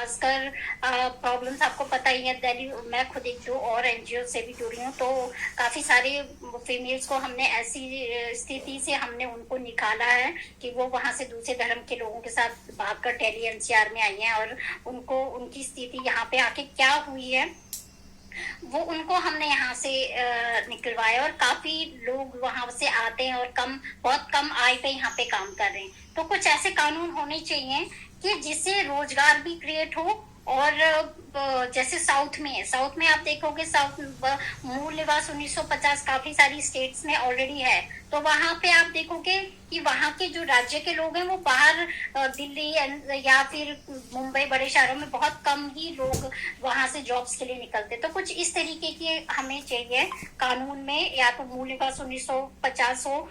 खासकर प्रॉब्लम्स आपको पता ही है। दिल्ली मैं खुद एक दो और एनजीओ से भी जुड़ी हूँ, तो काफी सारे फीमेल्स को हमने ऐसी स्थिति से हमने उनको निकाला है कि वो वहां से दूसरे धर्म के लोगों के साथ भागकर दिल्ली एनसीआर में आई हैं, और उनको उनकी स्थिति यहाँ पे आके क्या हुई है वो उनको हमने यहाँ से निकलवाया, और काफी लोग वहां से आते हैं और बहुत कम आय पे यहाँ पे काम कर रहे हैं। तो कुछ ऐसे कानून होने चाहिए कि जिससे रोजगार भी क्रिएट हो। और जैसे साउथ में आप देखोगे, साउथ मूल निवास 1950 काफी सारी स्टेट्स में ऑलरेडी है, तो वहां पे आप देखोगे कि वहां के जो राज्य के लोग हैं वो बाहर दिल्ली या फिर मुंबई बड़े शहरों में बहुत कम ही लोग वहां से जॉब्स के लिए निकलते। तो कुछ इस तरीके की हमें चाहिए कानून में, या तो मूल निवास 1950 हो,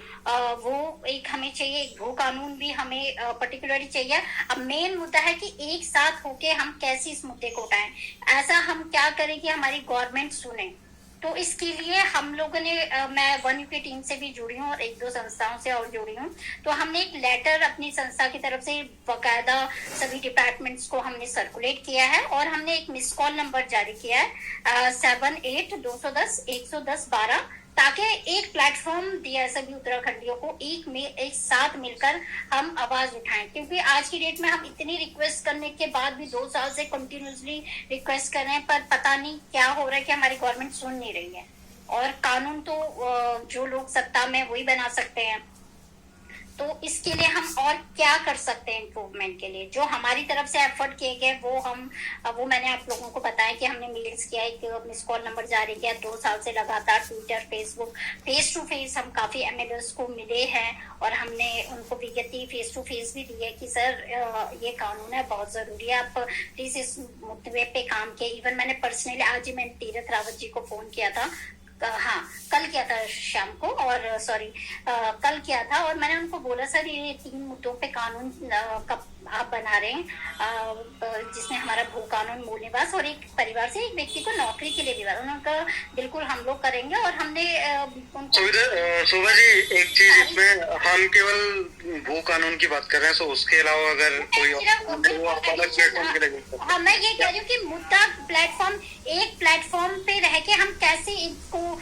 वो एक हमें चाहिए, एक भू कानून भी हमें पर्टिकुलरली चाहिए। अब मेन मुद्दा है कि एक साथ होके हम कैसे इस मुद्दे को उठाएं, ऐसा हम क्या करें कि हमारी गवर्नमेंट सुने। तो इसके लिए हम लोगों ने मैं वन यू की टीम से भी जुड़ी हूँ और एक दो संस्थाओं से और जुड़ी हूँ, तो हमने एक लेटर अपनी संस्था की तरफ से बकायदा सभी डिपार्टमेंट्स को हमने सर्कुलेट किया है, और हमने एक मिस कॉल नंबर जारी किया है 78-210-110-12, ताकि एक प्लेटफॉर्म दिया सभी उत्तराखंडियों को एक साथ मिलकर हम आवाज उठाएं। क्योंकि आज की डेट में हम इतनी रिक्वेस्ट करने के बाद भी 2 साल से कंटिन्यूसली रिक्वेस्ट कर रहे हैं, पर पता नहीं क्या हो रहा है कि हमारी गवर्नमेंट सुन नहीं रही है। और कानून तो जो लोग सत्ता में वही बना सकते हैं, तो इसके लिए हम और क्या कर सकते हैं इम्प्रूवमेंट के लिए। जो हमारी तरफ से एफर्ट किए गए वो मैंने आप लोगों को बताया कि हमने मेल्स किया, एक मिस कॉल नंबर जारी किया, 2 साल से लगातार Twitter, Facebook, face to face हम काफी एमएलएस को मिले हैं, और हमने उनको विज्ञप्ति फेस टू फेस भी दी है कि सर ये कानून है, बहुत जरूरी है, आप प्लीज इस मुद्दे पे काम किए। इवन मैंने पर्सनली आज ही मैंने तीरथ रावत जी को फोन किया था, हाँ कल किया था शाम को, और कल किया था, और मैंने उनको बोला सर ये 3 मुद्दों पे कानून कब आप बना रहे हैं, जिसमें हमारा भू कानून, मूल निवास, और एक परिवार से एक व्यक्ति को नौकरी के लिए भी बना। उन्होंने कहा बिल्कुल हम लोग करेंगे, और हमने शोभा जी एक चीज इसमें, हम केवल भू कानून की बात कर रहे हैं, तो उसके अलावा अगर कोई हाँ मैं ये कह रही हूँ कि मुद्दा प्लेटफॉर्म, एक प्लेटफॉर्म पे रह के हम कैसे इसको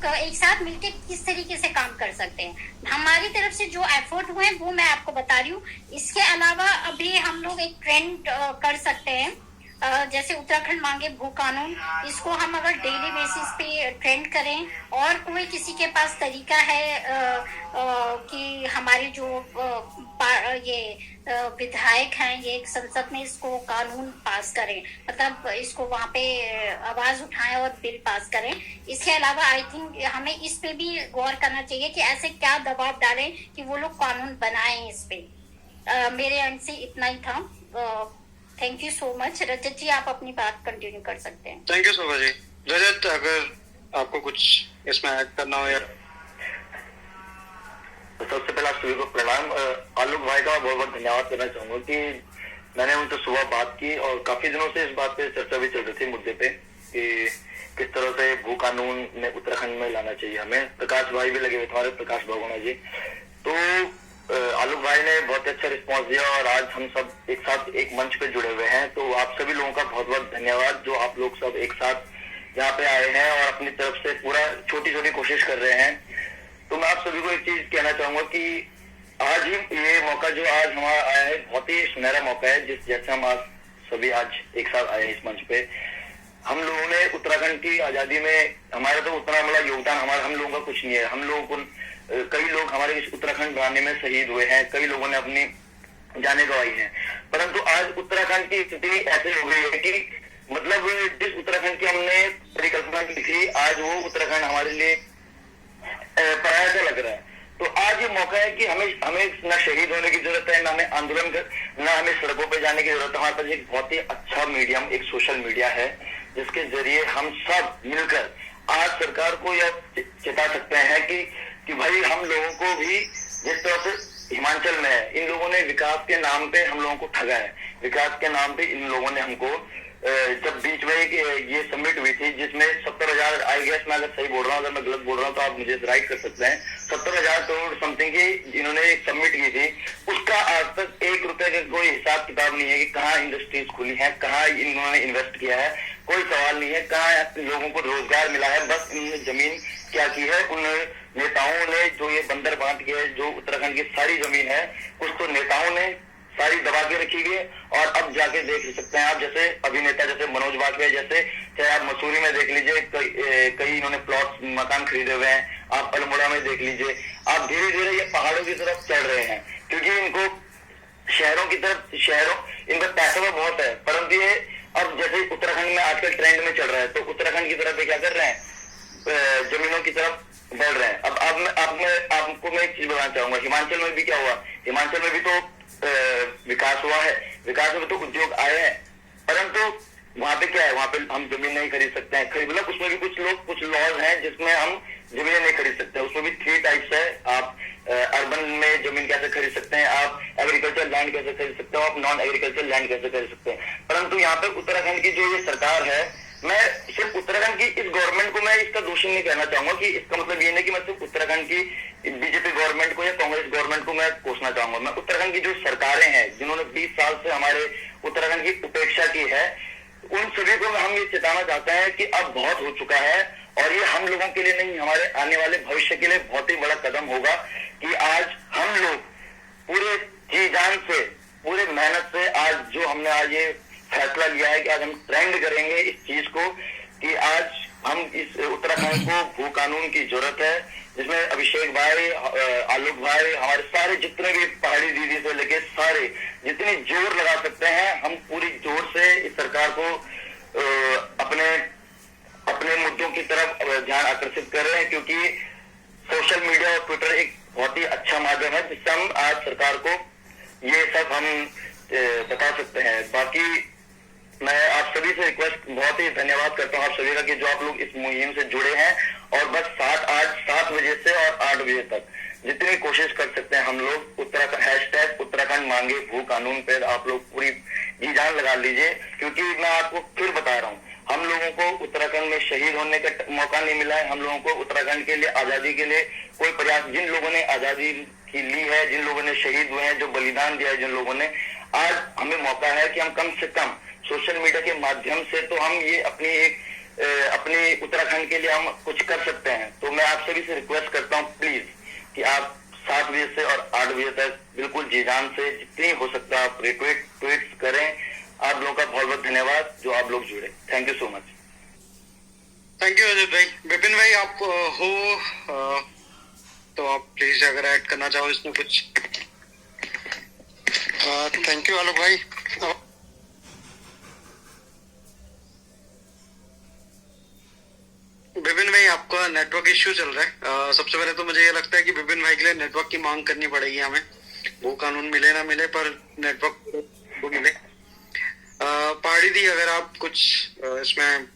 एक साथ मिलके किस तरीके से काम कर सकते हैं। हमारी तरफ से जो एफर्ट हुए हैं वो मैं आपको बता रही हूँ। इसके अलावा अभी हम लोग एक ट्रेंड कर सकते हैं, जैसे उत्तराखंड मांगे भू कानून, इसको हम अगर डेली बेसिस पे ट्रेंड करें, और कोई किसी के पास तरीका है कि हमारे जो ये विधायक हैं ये संसद में इसको कानून पास करें, मतलब इसको वहां पे आवाज उठाएं और बिल पास करें। इसके अलावा आई थिंक हमें इस पे भी गौर करना चाहिए कि ऐसे क्या दबाव डालें कि वो लोग कानून बनाएं इस पे। मेरे एंड से इतना ही था। Thank you so much. Rajat ji आप अपनी बात कंटिन्यू कर सकते हैं। Thank you Shobha ji. रजत, अगर आपको कुछ इसमें ऐड करना हो या। तो सबसे पहले आप सभी को प्रणाम। आलोक भाई का बहुत बहुत धन्यवाद करना चाहूंगा कि मैंने उनसे सुबह बात की, और काफी दिनों से इस बात पे चर्चा भी चल रही थी मुद्दे पे कि किस तरह से भू कानून में उत्तराखंड में लाना चाहिए हमें। प्रकाश भाई भी लगे हुए थे, हमारे प्रकाश भगोना जी। तो आलोक भाई ने बहुत अच्छा रिस्पांस दिया, और आज हम सब एक साथ एक मंच पे जुड़े हुए हैं। तो आप सभी लोगों का बहुत बहुत धन्यवाद, जो आप लोग सब एक साथ यहाँ पे आए हैं और अपनी तरफ से पूरा छोटी छोटी कोशिश कर रहे हैं। तो मैं आप सभी को एक चीज कहना चाहूंगा कि आज ही ये मौका जो आज हमारा आया है बहुत ही सुनहरा मौका है, जैसे हम आज सभी आज एक साथ आए हैं इस मंच पे। हम लोगों ने उत्तराखंड की आजादी में हमारा तो उतना बड़ा योगदान हम लोगों का कुछ नहीं है। हम लोगों को कई लोग हमारे इस उत्तराखंड बनाने में शहीद हुए हैं, कई लोगों ने अपनी जाने गंवाई है, परंतु आज उत्तराखंड की स्थिति ऐसी हो गई है कि मतलब जिस उत्तराखंड की हमने परिकल्पना की थी, आज वो उत्तराखंड हमारे लिए पराया सा लग रहा है। तो आज ये मौका है कि हमें ना शहीद होने की जरूरत है, ना हमें आंदोलन ना हमें सड़कों पे जाने की जरूरत है। हमारे पास एक बहुत ही अच्छा मीडियम, एक सोशल मीडिया है, जिसके जरिए हम सब मिलकर आज सरकार को यह चेता सकते हैं कि भाई हम लोगों को भी जिस तरह से हिमाचल में है, इन लोगों ने विकास के नाम पे हम लोगों को ठगा है, विकास के नाम पे इन लोगों ने हमको जब बीच में एक ये सबमिट हुई थी जिसमें 70,000, आई गेस मैं अगर सही बोल रहा हूँ, अगर मैं गलत बोल रहा हूँ तो आप मुझे राइट कर सकते हैं, 70,000 करोड़ समथिंग की इन्होंने एक सबमिट की थी, उसका आज तक 1 रुपए का कोई हिसाब किताब नहीं है कि कहाँ इंडस्ट्रीज खुली है, कहाँ इन्होंने इन्वेस्ट किया है, कोई सवाल नहीं है, कहाँ लोगों को रोजगार मिला है। बस इन्होंने जमीन क्या की है, उन नेताओं ने जो ये बंदर बांट के जो उत्तराखंड की सारी जमीन है, कुछ तो नेताओं ने सारी दबा के रखी गई। और अब जाके देख सकते हैं आप, जैसे अभिनेता जैसे मनोज वाजपेयी जैसे, चाहे आप मसूरी में देख लीजिए, कई इन्होंने प्लॉट मकान खरीदे हुए हैं, आप अल्मोड़ा में देख लीजिए, आप धीरे धीरे ये पहाड़ों की तरफ चढ़ रहे हैं, क्योंकि इनको शहरों की तरफ, इनका पैसा तो बहुत है, परंतु ये अब जैसे उत्तराखंड में आजकल ट्रेंड में चल रहा है, तो उत्तराखंड की तरफ क्या कर रहे हैं, जमीनों की तरफ बढ़ रहे हैं। अब मैं आपको मैं एक चीज बताना चाहूंगा, हिमाचल में भी क्या हुआ, हिमाचल में भी तो विकास हुआ है, विकास में तो उद्योग आए हैं, परंतु वहां पे क्या है, वहां पे हम जमीन नहीं खरीद सकते हैं, मतलब उसमें भी कुछ लॉज हैं जिसमें हम जमीन नहीं खरीद सकते हैं। उसमें भी 3 टाइप्स है, आप अर्बन में जमीन कैसे खरीद सकते हैं, आप एग्रीकल्चर लैंड कैसे खरीद सकते हो, आप नॉन एग्रीकल्चर लैंड कैसे खरीद सकते हैं। परंतु यहाँ पे उत्तराखंड की जो ये सरकार है, मैं सिर्फ उत्तराखंड की इस गवर्नमेंट को मैं इसका दोषी नहीं कहना चाहूंगा, कि इसका मतलब ये नहीं कि मैं सिर्फ उत्तराखंड की बीजेपी गवर्नमेंट को या कांग्रेस गवर्नमेंट को मैं कोसना चाहूंगा। मैं उत्तराखंड की जो सरकारें हैं जिन्होंने 20 साल से हमारे उत्तराखंड की उपेक्षा की है, उन सभी को हम ये चेताना चाहते हैं कि अब बहुत हो चुका है, और ये हम लोगों के लिए नहीं, हमारे आने वाले भविष्य के लिए बहुत ही बड़ा कदम होगा कि आज हम लोग पूरे जी जान से, पूरे मेहनत से, आज जो हमने आज ये फैसला लिया है कि आज हम ट्रेंड करेंगे इस चीज को, कि आज हम इस उत्तराखंड को भू कानून की जरूरत है, जिसमें अभिषेक भाई, आलोक भाई, हमारे सारे जितने भी पहाड़ी दीदी से लेके सारे जितने जोर लगा सकते हैं, हम पूरी जोर से इस सरकार को अपने मुद्दों की तरफ ध्यान आकर्षित कर रहे हैं, क्योंकि सोशल मीडिया और ट्विटर एक बहुत ही अच्छा माध्यम है जिससे हम आज सरकार को ये सब हम बता सकते हैं। बाकी मैं आप सभी से रिक्वेस्ट, बहुत ही धन्यवाद करता हूं आप सभी का कि जो आप लोग इस मुहिम से जुड़े हैं, और बस आज 7 बजे से और 8 बजे तक जितनी कोशिश कर सकते हैं हम लोग, उत्तराखंड #उत्तराखंड मांगे भू कानून पे आप लोग पूरी जी जान लगा लीजिए, क्योंकि मैं आपको फिर बता रहा हूँ, हम लोगों को उत्तराखंड में शहीद होने का मौका नहीं मिला है, हम लोगों को उत्तराखंड के लिए, आजादी के लिए कोई प्रयास, जिन लोगों ने आजादी की ली है, जिन लोगों ने शहीद हुए हैं, जो बलिदान दिया है जिन लोगों ने, आज हमें मौका है कि हम कम से कम सोशल मीडिया के माध्यम से तो हम ये अपनी उत्तराखंड के लिए हम कुछ कर सकते हैं। तो मैं आप सभी से रिक्वेस्ट करता हूँ प्लीज कि आप 7 बजे से और 8 बजे तक बिल्कुल जी जान से जितनी हो सकता है आप ट्वीट करें। आप लोगों का बहुत बहुत धन्यवाद जो आप लोग जुड़े, thank you so much. Thank you Ajay भाई। विपिन भाई आप हो तो आप प्लीज अगर ऐड करना चाहो इसमें कुछ। थैंक यू आलोक भाई। विपिन भाई आपका नेटवर्क इश्यू चल रहा है। सबसे पहले तो मुझे ये लगता है कि विपिन भाई के लिए नेटवर्क की मांग करनी पड़ेगी हमें, वो कानून मिले ना मिले पर नेटवर्क को मिले। पहाड़ी दी अगर आप कुछ इसमें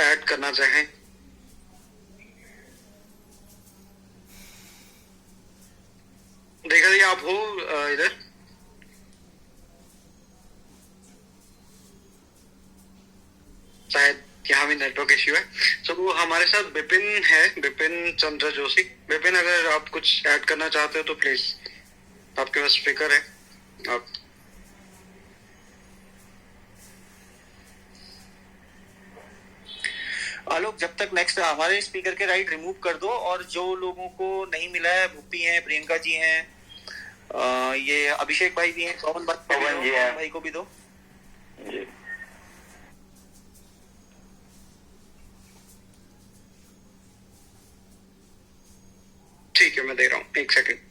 ऐड करना चाहें। देखा दी आप हो इधर? शायद यहाँ भी नेटवर्क इश्यू है। तो वो हमारे साथ विपिन है, विपिन चंद्र जोशी। विपिन अगर आप कुछ ऐड करना चाहते हो तो प्लीज, आपके पास स्पीकर है आप। आलोक, जब तक नेक्स्ट हमारे स्पीकर के राइट रिमूव कर दो, और जो लोगों को नहीं मिला है, भूपी हैं, प्रियंका जी हैं, ये अभिषेक भाई भी हैं, पवन जी हैं, भाई को भी दो जी। ठीक है, मैं दे रहा हूँ, 1 सेकंड।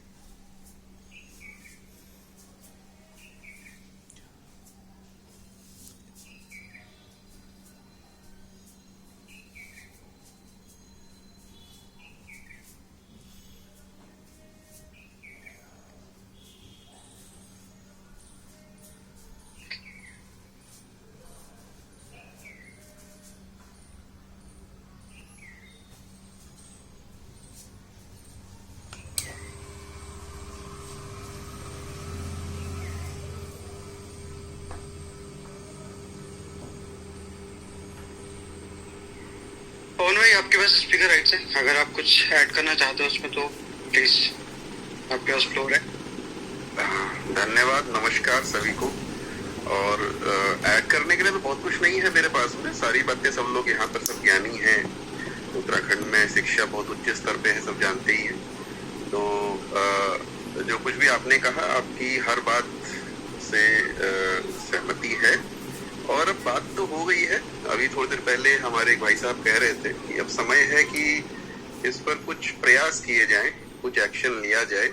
पवन भाई आपके पास स्पीकर राइट से, अगर आप कुछ ऐड करना चाहते हो उसमें तो प्लीज आपके पास फ्लोर है। धन्यवाद, नमस्कार सभी को। और ऐड करने के लिए तो बहुत कुछ नहीं है मेरे पास में, सारी बातें सब लोग यहाँ पर सब ज्ञानी हैं। उत्तराखंड में शिक्षा बहुत उच्च स्तर पे है, सब जानते ही हैं। तो जो कुछ भी आपने कहा, आपकी हर बात से सहमति है। और अब बात तो हो गई है। अभी थोड़ी देर पहले हमारे एक भाई साहब कह रहे थे कि अब समय है कि इस पर कुछ प्रयास किए जाएं, कुछ एक्शन लिया जाए।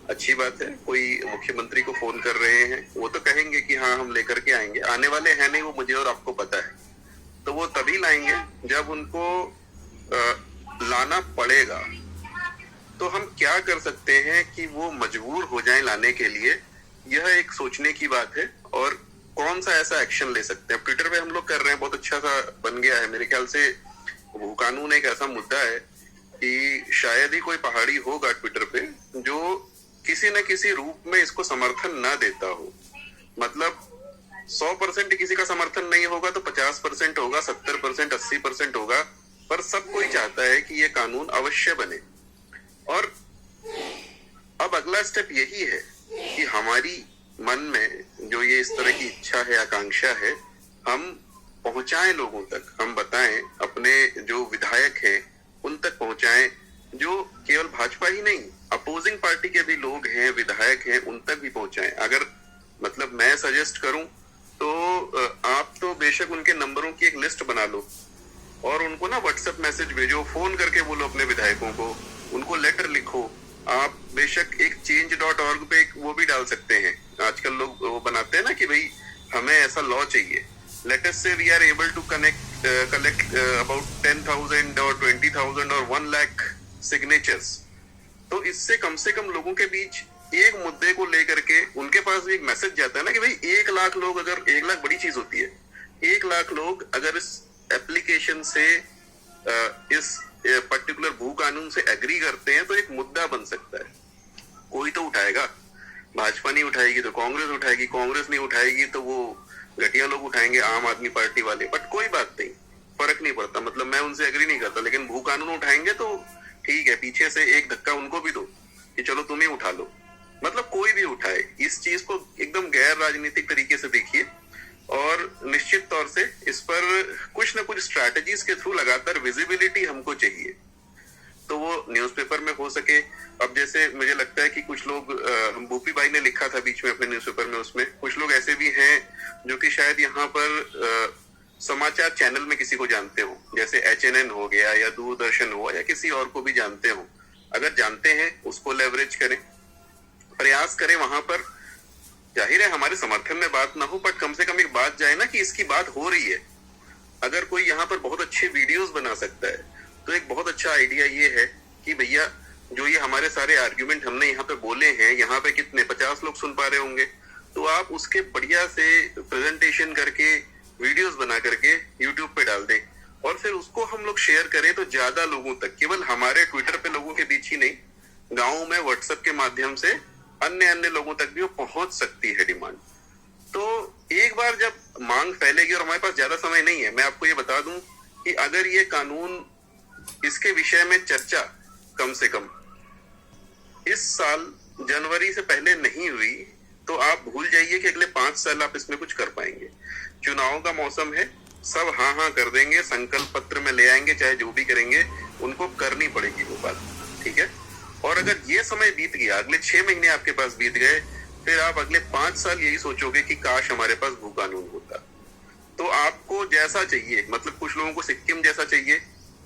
अच्छी बात है, कोई मुख्यमंत्री को फोन कर रहे हैं, वो तो कहेंगे कि हाँ हम लेकर के आएंगे, आने वाले हैं नहीं वो मुझे और आपको पता है। तो वो तभी लाएंगे जब उनको लाना पड़ेगा। तो हम क्या कर सकते हैं कि वो मजबूर हो जाएं लाने के लिए, यह एक सोचने की बात है। और कौन सा ऐसा एक्शन ले सकते हैं, ट्विटर पे हम लोग कर रहे हैं, बहुत अच्छा सा बन गया है। मेरे ख्याल से भू कानून एक ऐसा मुद्दा है कि शायद ही कोई पहाड़ी होगा ट्विटर पे जो किसी न किसी रूप में इसको समर्थन ना देता हो। मतलब 100% किसी का समर्थन नहीं होगा तो 50% होगा, 70%, 80% होगा, पर सब कोई चाहता है कि ये कानून अवश्य बने। और अब अगला स्टेप यही है कि हमारी मन में जो ये इस तरह की इच्छा है, आकांक्षा है, हम पहुंचाएं लोगों तक, हम बताएं, अपने जो विधायक हैं उन तक पहुंचाएं, जो केवल भाजपा ही नहीं, अपोजिंग पार्टी के भी लोग हैं, विधायक हैं, उन तक भी पहुंचाएं। अगर मतलब मैं सजेस्ट करूं तो आप तो बेशक उनके नंबरों की एक लिस्ट बना लो और उनको ना व्हाट्सएप मैसेज भेजो, फोन करके बोलो अपने विधायकों को, उनको लेटर लिखो। आप बेशक एक change.org पे एक वो भी डाल सकते हैं, आजकल लोग वो बनाते हैं ना कि भाई हमें ऐसा लॉ चाहिए। Let us see we are able to collect about 10,000 और 20,000 और 1 लाख सिग्नेचर्स। तो इससे कम से कम लोगों के बीच एक मुद्दे को लेकर के उनके पास भी एक मैसेज जाता है ना कि भाई 1 लाख लोग, अगर 1 लाख बड़ी चीज होती है, 1 लाख लोग अगर इस एप्लीकेशन से इस पर्टिकुलर भू कानून से एग्री करते हैं तो एक मुद्दा बन सकता है। कोई तो उठाएगा, भाजपा नहीं उठाएगी तो कांग्रेस उठाएगी, कांग्रेस नहीं उठाएगी तो वो घटिया लोग उठाएंगे, आम आदमी पार्टी वाले। बट कोई बात नहीं, फर्क नहीं पड़ता, मतलब मैं उनसे एग्री नहीं करता, लेकिन भू कानून उठाएंगे तो ठीक है, पीछे से एक धक्का उनको भी दो कि चलो तुम ही उठा लो। मतलब कोई भी उठाए, इस चीज को एकदम गैर राजनीतिक तरीके से देखिए और निश्चित तौर से इस पर कुछ न कुछ स्ट्रैटेजीज के थ्रू लगातार विजिबिलिटी हमको चाहिए। तो वो न्यूज़पेपर में हो सके, अब जैसे मुझे लगता है कि कुछ लोग, भूपी भाई ने लिखा था बीच में अपने न्यूज़पेपर में, उसमें कुछ लोग ऐसे भी हैं जो कि शायद यहाँ पर समाचार चैनल में किसी को जानते हो, जैसे HNN हो गया या दूरदर्शन हुआ या किसी और को भी जानते हो। अगर जानते हैं उसको लेवरेज करें, प्रयास करें वहां पर। जाहिर है हमारे समर्थन में बात ना हो, बट कम से कम एक बात जाए ना कि इसकी बात हो रही है। अगर कोई यहाँ पर बहुत अच्छे वीडियोस बना सकता है तो एक बहुत अच्छा आइडिया ये है कि भैया जो ये हमारे सारे आर्ग्यूमेंट हमने यहाँ पे बोले हैं, यहाँ पे कितने 50 लोग सुन पा रहे होंगे, तो आप उसके बढ़िया से प्रेजेंटेशन करके वीडियोस बना करके यूट्यूब पे डाल दें और फिर उसको हम लोग शेयर करें तो ज्यादा लोगों तक, केवल हमारे ट्विटर पे लोगों के बीच ही नहीं, गाँव में व्हाट्सएप के माध्यम से अन्य लोगों तक भी वो पहुंच सकती है डिमांड। तो एक बार जब मांग फैलेगी, और हमारे पास ज्यादा समय नहीं है, मैं आपको ये बता दूं कि अगर ये कानून, इसके विषय में चर्चा कम से कम इस साल जनवरी से पहले नहीं हुई तो आप भूल जाइए कि अगले 5 साल आप इसमें कुछ कर पाएंगे। चुनाव का मौसम है, सब हाँ कर देंगे, संकल्प पत्र में ले आएंगे, चाहे जो भी करेंगे उनको करनी पड़ेगी वो बात, ठीक है। और अगर ये समय बीत गया, अगले 6 महीने आपके पास बीत गए, फिर आप अगले 5 साल यही सोचोगे कि काश हमारे पास भू कानून होता। तो आपको जैसा चाहिए, मतलब कुछ लोगों को सिक्किम जैसा चाहिए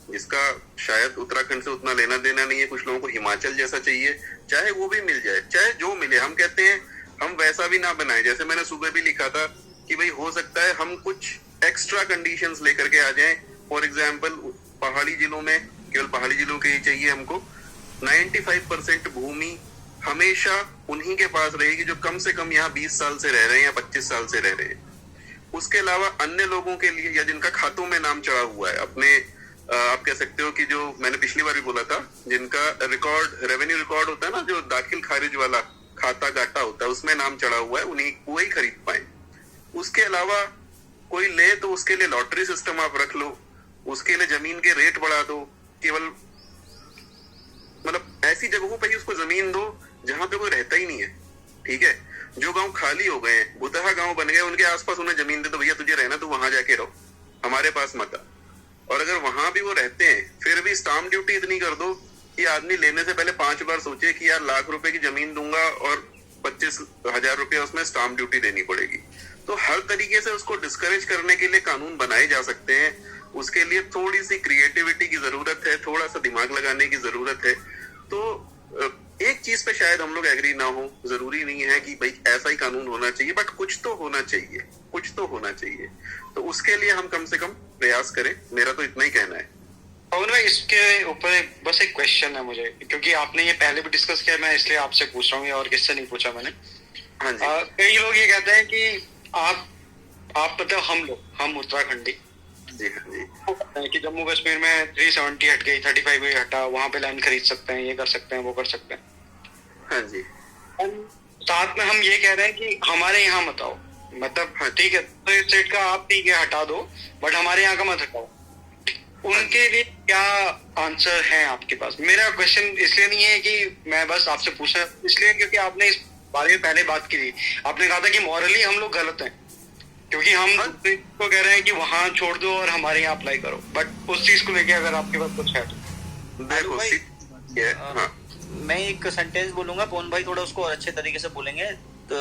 जिसका शायद उत्तराखंड से उतना लेना देना नहीं है, कुछ लोगों को हिमाचल जैसा चाहिए, चाहे वो भी मिल जाए, चाहे जो मिले। हम कहते हैं हम वैसा भी ना बनाए, जैसे मैंने सुबह भी लिखा था कि भाई हो सकता है हम कुछ एक्स्ट्रा कंडीशंस लेकर के आ जाएं। फॉर एग्जाम्पल पहाड़ी जिलों में, केवल पहाड़ी जिलों के ही चाहिए हमको, 95% भूमि हमेशा उन्हीं के पास रहेगी जो कम से कम यहाँ 20 साल से रह रहे हैं या 25 साल से रह रहे हैं। उसके अलावा अन्य लोगों के लिए या जिनका खातों में नाम चढ़ा हुआ है, अपने आप कह सकते हो कि जो मैंने पिछली बार भी बोला था, जिनका रिकॉर्ड, रेवेन्यू रिकॉर्ड होता है ना, जो दाखिल खारिज वाला खाता गाटा होता है, उसमें नाम चढ़ा हुआ है, उन्हीं वही खरीद पाए। उसके अलावा कोई ले तो उसके लिए लॉटरी सिस्टम आप रख लो, उसके लिए जमीन के रेट बढ़ा दो, केवल मतलब ऐसी जगहों पे ही उसको जमीन दो जहां पे कोई रहता ही नहीं है, ठीक है। जो गांव खाली हो गए हैं, बुतहा गांव बन गए, उनके आसपास उन्हें जमीन दे दो, भैया तुझे रहना तो वहां जाके रहो, हमारे पास मत आ। और अगर वहां भी वो रहते हैं फिर भी स्टाम्प ड्यूटी इतनी कर दो कि आदमी लेने से पहले 5 बार सोचे कि यार लाख रुपए की जमीन दूंगा और 25,000 रुपए उसमें स्टाम्प ड्यूटी देनी पड़ेगी। तो हर तरीके से उसको डिस्करेज करने के लिए कानून बनाए जा सकते हैं। उसके लिए थोड़ी सी क्रिएटिविटी की जरूरत है, थोड़ा सा दिमाग लगाने की जरूरत है। तो एक चीज पे शायद हम लोग एग्री ना हो, जरूरी नहीं है कि भाई ऐसा ही कानून होना चाहिए, बट कुछ तो होना चाहिए, कुछ तो होना चाहिए। तो उसके लिए हम कम से कम प्रयास करें, मेरा तो इतना ही कहना है। पवन भाई, इसके ऊपर बस एक क्वेश्चन है मुझे, क्योंकि आपने ये पहले भी डिस्कस किया, मैं इसलिए आपसे पूछ रहा हूँ, और किससे नहीं पूछा मैंने। हाँ जी। कई लोग ये कहते हैं कि आप मतलब हम उत्तराखंडी जी हाँ जी कि जम्मू कश्मीर में 370 हट गई, 35 हटा, वहां पे लैंड खरीद सकते हैं, ये कर सकते हैं, वो कर सकते हैं। हाँ जी। साथ में हम ये कह रहे हैं कि हमारे यहाँ मत आओ, मतलब ठीक है तो स्टेट का आप ठीक है हटा दो, बट हमारे यहाँ का मत हटाओ। उनके लिए क्या आंसर है आपके पास? मेरा क्वेश्चन इसलिए नहीं है कि मैं बस आपसे पूछा, इसलिए क्योंकि आपने इस बारे में पहले बात की थी। आपने कहा था कि मॉरली हम लोग गलत हैं, क्योंकि हम को कह रहे हैं कि वहां छोड़ दो और हमारे यहाँ अप्लाई करो, बट उस चीज को लेके अगर आपके पास कुछ है तो देखो भाई, हाँ। मैं एक सेंटेंस बोलूंगा, पवन भाई थोड़ा उसको और अच्छे तरीके से बोलेंगे। तो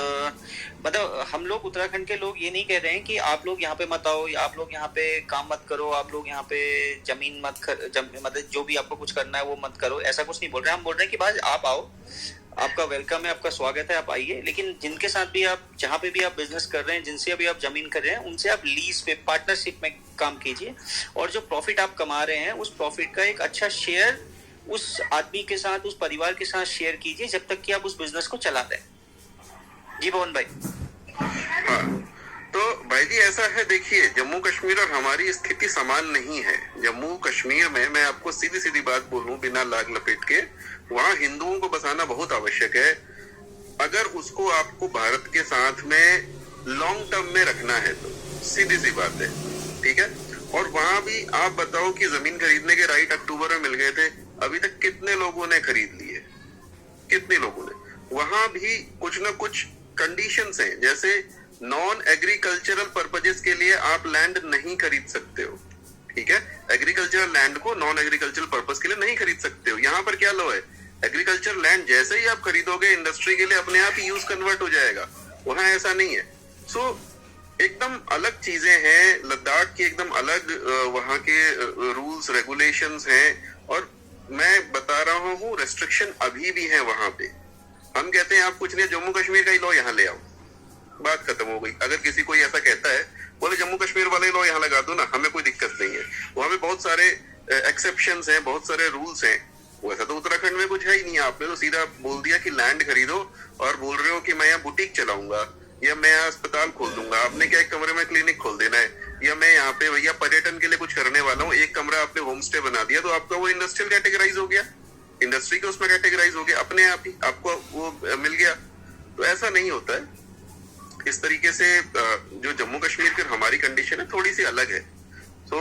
मतलब हम लोग उत्तराखंड के लोग ये नहीं कह रहे हैं कि आप लोग यहाँ पे मत आओ, या आप लोग यहाँ पे काम मत करो, आप लोग यहाँ पे जमीन मतलब जो भी आपको कुछ करना है वो मत करो, ऐसा कुछ नहीं बोल रहे हैं। हम बोल रहे हैं कि भाई आप आओ, आपका वेलकम है, आपका स्वागत है, आप आइए। लेकिन जिनके साथ भी आप, जहाँ पे भी आप बिजनेस कर रहे हैं, जिनसे अभी आप जमीन कर रहे हैं, उनसे आप लीज पे, पार्टनरशिप में काम कीजिए, और जो प्रॉफिट आप कमा रहे हैं उस प्रॉफिट का एक अच्छा शेयर उस आदमी के साथ, उस परिवार के साथ शेयर कीजिए, जब तक कि आप उस बिजनेस को चला रहे हैं। जी पवन भाई। हाँ, तो भाई जी ऐसा है, देखिए जम्मू कश्मीर और हमारी स्थिति समान नहीं है। जम्मू कश्मीर में मैं आपको सीधी सीधी बात बोलूं बिना लाग लपेट के, वहाँ हिंदुओं को बसाना बहुत आवश्यक है, अगर उसको आपको भारत के साथ में लॉन्ग टर्म में रखना है तो। सीधी सी बात है, ठीक है। और वहां भी आप बताओ कि जमीन खरीदने के राइट अक्टूबर में मिल गए थे, अभी तक कितने लोगों ने खरीद लिए, कितने लोगों ने। वहां भी कुछ ना कुछ कंडीशंस हैं, जैसे नॉन एग्रीकल्चरल पर्पजेस के लिए आप लैंड नहीं खरीद सकते हो, ठीक है। एग्रीकल्चरल लैंड को नॉन एग्रीकल्चरल पर्पज के लिए नहीं खरीद सकते हो। यहाँ पर क्या लो है, एग्रीकल्चर लैंड जैसे ही आप खरीदोगे इंडस्ट्री के लिए अपने आप ही यूज कन्वर्ट हो जाएगा। वहां ऐसा नहीं है। सो एकदम अलग चीजें हैं, लद्दाख की एकदम अलग वहां के रूल्स रेगुलेशंस हैं, और मैं बता रहा हूँ रेस्ट्रिक्शन अभी भी है वहां पे। हम कहते हैं आप कुछ नहीं, जम्मू कश्मीर का ही लो यहाँ ले आओ, बात खत्म हो गई। अगर किसी कोई ऐसा कहता है, बोले जम्मू कश्मीर वाले लो यहाँ लगा दो ना, हमें कोई दिक्कत नहीं है। वहां पे बहुत सारे एक्सेप्शंस हैं, बहुत सारे रूल्स हैं। वैसा तो उत्तराखंड में कुछ है ही नहीं। आपने तो सीधा बोल दिया कि लैंड खरीदो और बोल रहे हो कि मैं यहाँ बुटीक चलाऊंगा, या मैं यहाँ अस्पताल खोल दूंगा। आपने क्या एक कमरे में क्लिनिक खोल देना है, या मैं यहाँ पे भैया पर्यटन के लिए कुछ करने वाला हूँ, एक कमरा आपने होम स्टे बना दिया, तो आपका वो इंडस्ट्रियल कैटेगराइज हो गया, इंडस्ट्री के उसमें कैटेगराइज हो गया, अपने आप ही आपको वो मिल गया। तो ऐसा नहीं होता है। इस तरीके से जो जम्मू कश्मीर की हमारी कंडीशन है थोड़ी सी अलग है। तो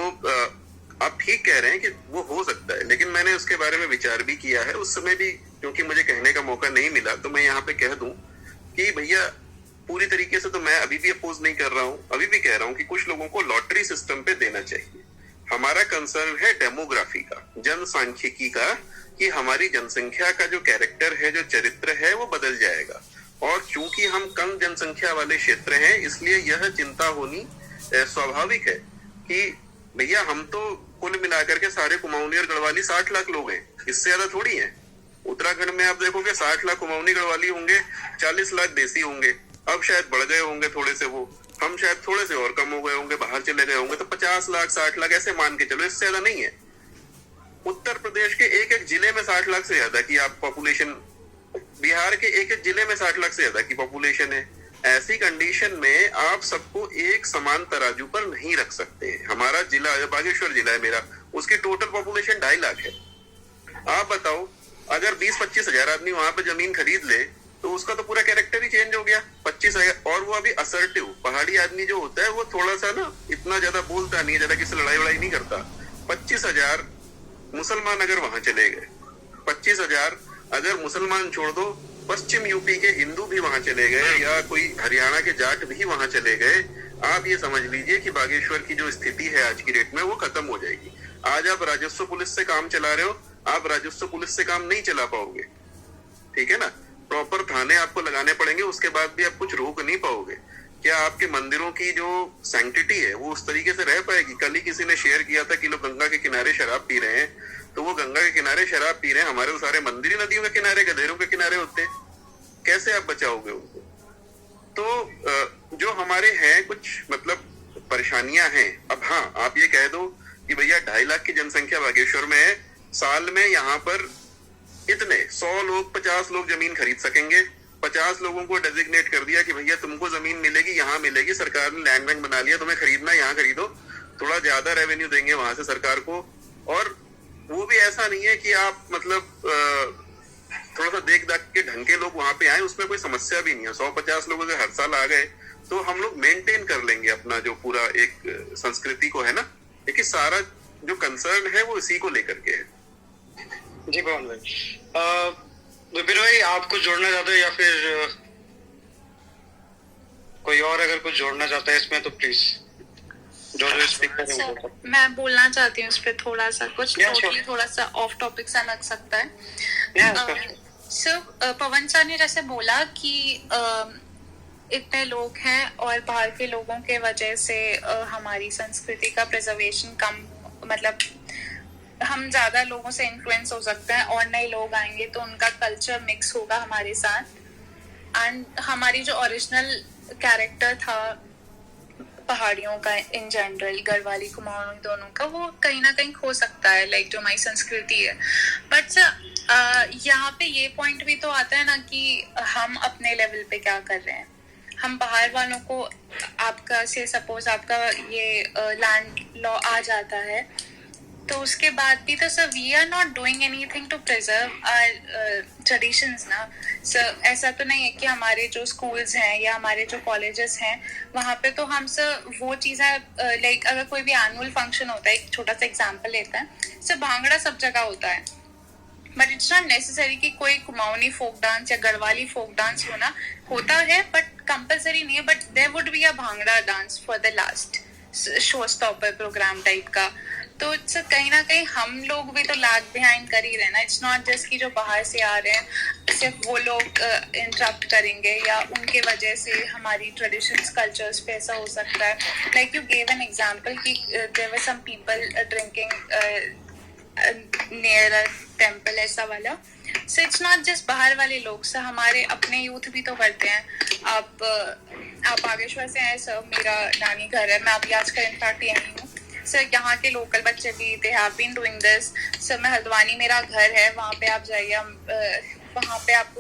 आप ठीक कह रहे हैं कि वो हो सकता है, लेकिन मैंने उसके बारे में विचार भी किया है। उस समय भी क्योंकि मुझे कहने का मौका नहीं मिला, तो मैं यहाँ पे कह दूं कि भैया पूरी तरीके से तो मैं अभी भी अपोज नहीं कर रहा हूँ। अभी भी कह रहा हूँ कि कुछ लोगों को लॉटरी सिस्टम पे देना चाहिए। हमारा कंसर्न है डेमोग्राफी का, जनसांख्यिकी का, कि हमारी जनसंख्या का जो कैरेक्टर है, जो चरित्र है, वो बदल जाएगा। और चूंकि हम कम जनसंख्या वाले क्षेत्र हैं, इसलिए यह चिंता होनी स्वाभाविक है कि भैया हम तो कुल मिलाकर के सारे कुमाऊनी और गढ़वाली 60 लाख लोग हैं, इससे ज्यादा थोड़ी हैं। उत्तराखंड में आप देखोगे 60 लाख कुमाऊनी गढ़वाली होंगे, 40 लाख देसी होंगे। अब शायद बढ़ गए होंगे थोड़े से, वो हम शायद थोड़े से और कम हो गए होंगे, बाहर चले गए होंगे, तो 50 लाख 60 लाख ऐसे मान के चलो, इससे ज्यादा नहीं है। उत्तर प्रदेश के एक एक जिले में 60 लाख से ज्यादा की आप पॉपुलेशन, बिहार के एक एक जिले में 60 लाख से ज्यादा की पॉपुलेशन है। ऐसी कंडीशन में आप सबको एक समान तराजू पर नहीं रख सकते। हमारा जिला बागेश्वर जिला है मेरा, उसकी टोटल पॉपुलेशन 2.5 लाख है। आप बताओ अगर 20-25 हजार आदमी वहां पे जमीन खरीद ले तो उसका तो पूरा कैरेक्टर ही चेंज हो गया। 25,000, और वो अभी असर्टिव पहाड़ी आदमी जो होता है वो थोड़ा सा ना इतना ज्यादा बोलता नहीं है, ज्यादा किसी लड़ाई वड़ाई नहीं करता, 25,000 मुसलमान अगर वहां चले गए, 25,000 अगर मुसलमान छोड़ दो, पश्चिम यूपी के हिंदू भी वहां चले गए या कोई हरियाणा के जाट भी वहां चले गए, आप ये समझ लीजिए कि बागेश्वर की जो स्थिति है आज की डेट में वो खत्म हो जाएगी। आज आप राजस्व पुलिस से काम चला रहे हो, आप राजस्व पुलिस से काम नहीं चला पाओगे, ठीक है ना। प्रॉपर थाने आपको लगाने पड़ेंगे, उसके बाद भी आप कुछ रोक नहीं पाओगे। क्या आपके मंदिरों की जो सैंक्टिटी है वो उस तरीके से रह पाएगी? कल ही किसी ने शेयर किया था कि लोग गंगा के किनारे शराब पी रहे हैं, तो वो गंगा के किनारे शराब पी रहे हैं, हमारे तो सारे मंदिर ही नदियों के किनारे, गधेरों के किनारे होते हैं, कैसे आप बचाओगे उनको? तो जो हमारे हैं कुछ मतलब परेशानियां हैं। अब हाँ, आप ये कह दो कि भैया 2.5 लाख की जनसंख्या बागेश्वर में है, साल में यहाँ पर इतने 100 लोग 50 लोग जमीन खरीद सकेंगे। 50 लोगों को डेजिग्नेट कर दिया कि भैया तुमको जमीन मिलेगी, यहाँ मिलेगी, सरकार ने लैंड बैंक बना लिया, तुम्हें खरीदना यहाँ खरीदो, थोड़ा ज्यादा रेवेन्यू देंगे वहां से सरकार को। और वो भी ऐसा नहीं है कि आप मतलब थोड़ा सा देख दाख के ढंग के लोग वहां पे आए, उसमें कोई समस्या भी नहीं है। 150 लोग अगर हर साल आ गए तो हम लोग मेंटेन कर लेंगे अपना जो पूरा एक संस्कृति को, है ना। देखिए सारा जो कंसर्न है वो इसी को लेकर के है। जी पवन भाई, विपिन भाई आप कुछ जोड़ना चाहते हो या फिर कोई और अगर कुछ जोड़ना चाहता है इसमें तो प्लीज। जो स्पीकर है मैं बोलना चाहती हूँ इस पे थोड़ा सा कुछ, sure. थोड़ा सा ऑफ टॉपिक सा लग सकता है। sure. पवन सर ने जैसे बोला कि इतने लोग हैं और बाहर के लोगों के वजह से हमारी संस्कृति का प्रिजर्वेशन कम, मतलब हम ज्यादा लोगों से इन्फ्लुएंस हो सकते हैं और नए लोग आएंगे तो उनका कल्चर मिक्स होगा हमारे साथ, एंड हमारी जो ओरिजिनल कैरेक्टर था पहाड़ियों का इन जनरल, गढ़वाली कुमाऊनी दोनों का, वो कहीं ना कहीं खो सकता है, लाइक जो हमारी संस्कृति है। बट यहाँ पे ये पॉइंट भी तो आता है ना कि हम अपने लेवल पे क्या कर रहे हैं। हम बाहर वालों को, आपका से सपोज आपका ये लैंड लॉ आ जाता है तो उसके बाद भी तो sir we are not doing anything to preserve our traditions ना सर। ऐसा तो नहीं है कि हमारे जो स्कूल्स हैं या हमारे जो कॉलेजेस हैं वहाँ पे तो हम सर वो चीज़ें लाइक अगर कोई भी एनुअल फंक्शन होता है, एक छोटा सा एग्जांपल लेते हैं, सर भांगड़ा सब जगह होता है, बट इट्स नॉट नेसेसरी कि कोई कुमाऊनी फोक डांस या गढ़वाली फोक डांस होता है बट कंपलसरी नहीं है। But there would be a bhangra dance for the last show stopper program type का। तो कहीं ना कहीं हम लोग भी तो लैग बिहाइंड कर ही रहे ना। इट्स नॉट जस्ट कि जो बाहर से आ रहे हैं सिर्फ वो लोग इंटरप्ट करेंगे या उनके वजह से हमारी ट्रेडिशंस कल्चर्स पे ऐसा हो सकता है। Like you gave an example कि there were some people drinking near a temple, ऐसा वाला। सो इट्स नॉट जस्ट बाहर वाले लोग सर, हमारे अपने यूथ भी तो करते हैं। आप बागेश्वर से हैं सर, मेरा नानी घर है, मैं अभी आजकल इनफैक्ट यहीं हूँ सर। यहाँ के लोकल बच्चे भी they have been doing this sir. मैं हल्द्वानी मेरा घर है, वहाँ पे आप जाइए, वहाँ पे आपको